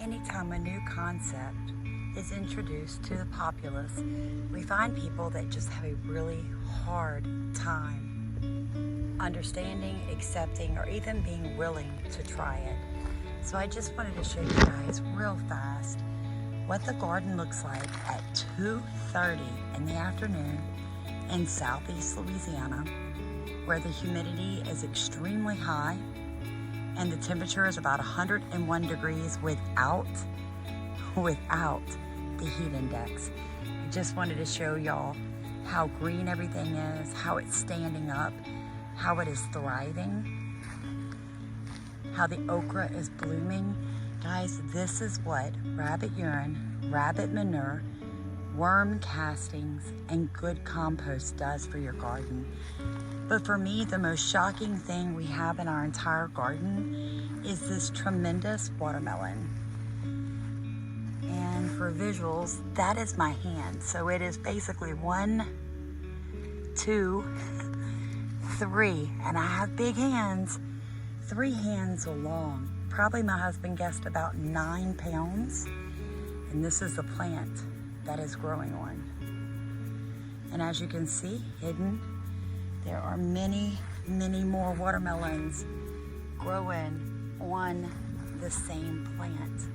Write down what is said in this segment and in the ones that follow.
anytime a new concept is introduced to the populace, we find people that just have a really hard time understanding, accepting, or even being willing to try it. So I just wanted to show you guys real fast what the garden looks like at 2:30 in the afternoon in southeast Louisiana, where the humidity is extremely high and the temperature is about 101 degrees without the heat index. I just wanted to show y'all how green everything is, how it's standing up, how it is thriving, how the okra is blooming. Guys, this is what rabbit urine, rabbit manure, worm castings, and good compost does for your garden. But for me, the most shocking thing we have in our entire garden is this tremendous watermelon. And for visuals, that is my hand. So it is basically 1, 2, 3, and I have big hands, 3 hands long. Probably my husband guessed about 9 pounds. And this is the plant that is growing on. And as you can see, hidden, there are many, many more watermelons growing on the same plant.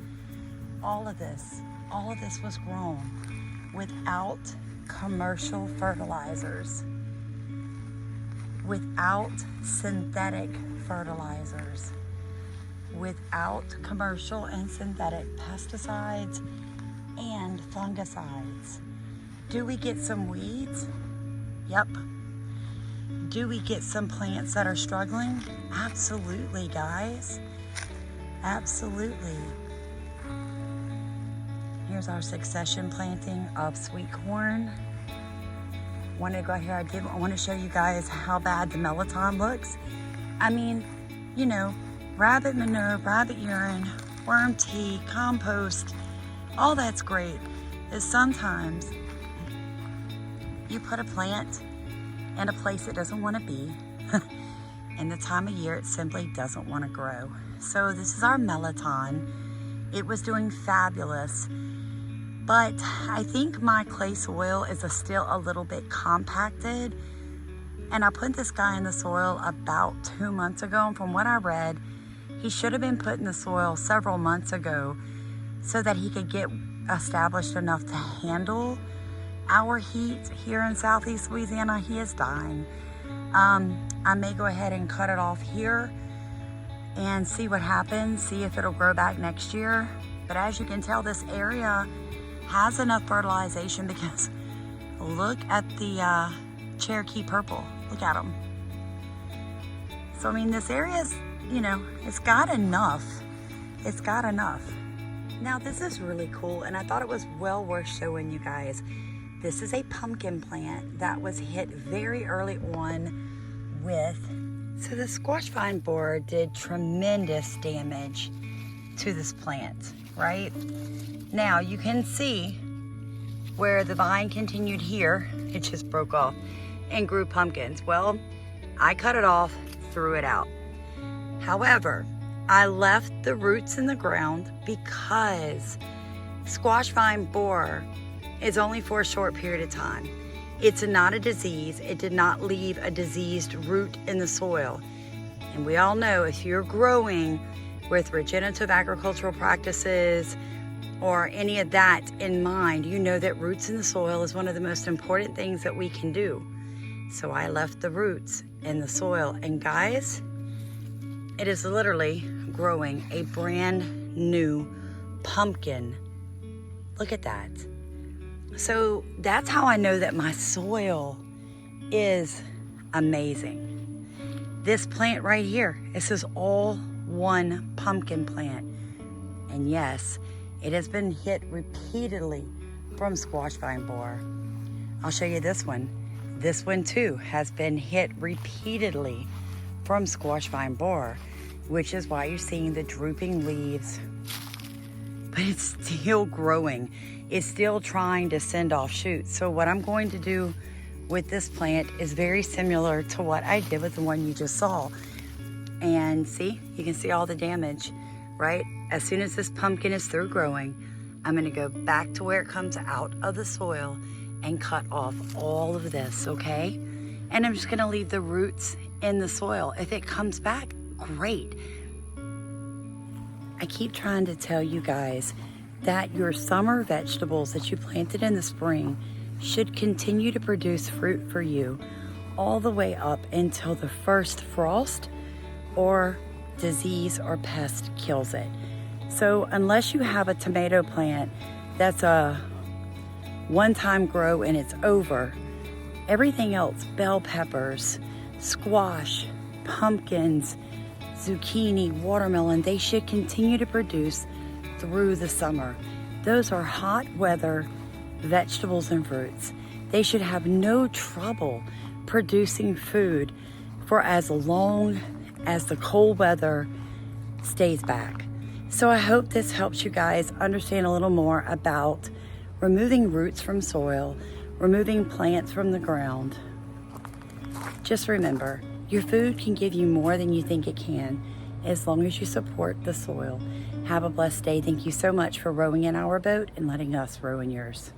All of this was grown without commercial fertilizers, without synthetic fertilizers, without commercial and synthetic pesticides and fungicides. Do we get some weeds? Yep. Do we get some plants that are struggling? Absolutely, guys. Absolutely. Here's our succession planting of sweet corn. Want to go here? I want to show you guys how bad the melatonin looks. I mean, you know, rabbit manure, rabbit urine, worm tea, compost, all that's great. Is sometimes you put a plant in a place it doesn't want to be, and the time of year it simply doesn't want to grow. So this is our melatonin. It was doing fabulous, but I think my clay soil is still a little bit compacted, and I put this guy in the soil about 2 months ago, and from what I read, he should have been put in the soil several months ago so that he could get established enough to handle our heat here in southeast Louisiana. He is dying. I may go ahead and cut it off here and see what happens, see if it'll grow back next year. But as you can tell, this area has enough fertilization because look at the Cherokee purple. Look at them. So, I mean, this area's, you know, it's got enough. It's got enough. Now, this is really cool, and I thought it was well worth showing you guys. This is a pumpkin plant that was hit very early on with, so the squash vine borer did tremendous damage to this plant, right? Now, you can see where the vine continued here, it just broke off and grew pumpkins. Well, I cut it off, threw it out. However, I left the roots in the ground because squash vine borer is only for a short period of time. It's not a disease. It did not leave a diseased root in the soil. And we all know if you're growing with regenerative agricultural practices or any of that in mind, you know that roots in the soil is one of the most important things that we can do. So I left the roots in the soil, and guys, it is literally growing a brand new pumpkin. Look at that. So that's how I know that my soil is amazing. This plant right here, this is all one pumpkin plant. And yes, it has been hit repeatedly from squash vine borer. I'll show you this one. This one too has been hit repeatedly from squash vine borer, which is why you're seeing the drooping leaves. But it's still growing. It's still trying to send off shoots. So what I'm going to do with this plant is very similar to what I did with the one you just saw. And see, you can see all the damage, right? as soon as this pumpkin is through growing, I'm gonna go back to where it comes out of the soil and cut off all of this, okay? And I'm just gonna leave the roots in the soil. If it comes back, great. I keep trying to tell you guys that your summer vegetables that you planted in the spring should continue to produce fruit for you all the way up until the first frost or disease or pest kills it. So unless you have a tomato plant that's a one-time grow and it's over, everything else, bell peppers, squash, pumpkins, zucchini, watermelon, they should continue to produce through the summer. Those are hot weather vegetables and fruits. They should have no trouble producing food for as long as the cold weather stays back. So I hope this helps you guys understand a little more about removing roots from soil, removing plants from the ground. Just remember, your food can give you more than you think it can as long as you support the soil. Have a blessed day. Thank you so much for rowing in our boat and letting us row in yours.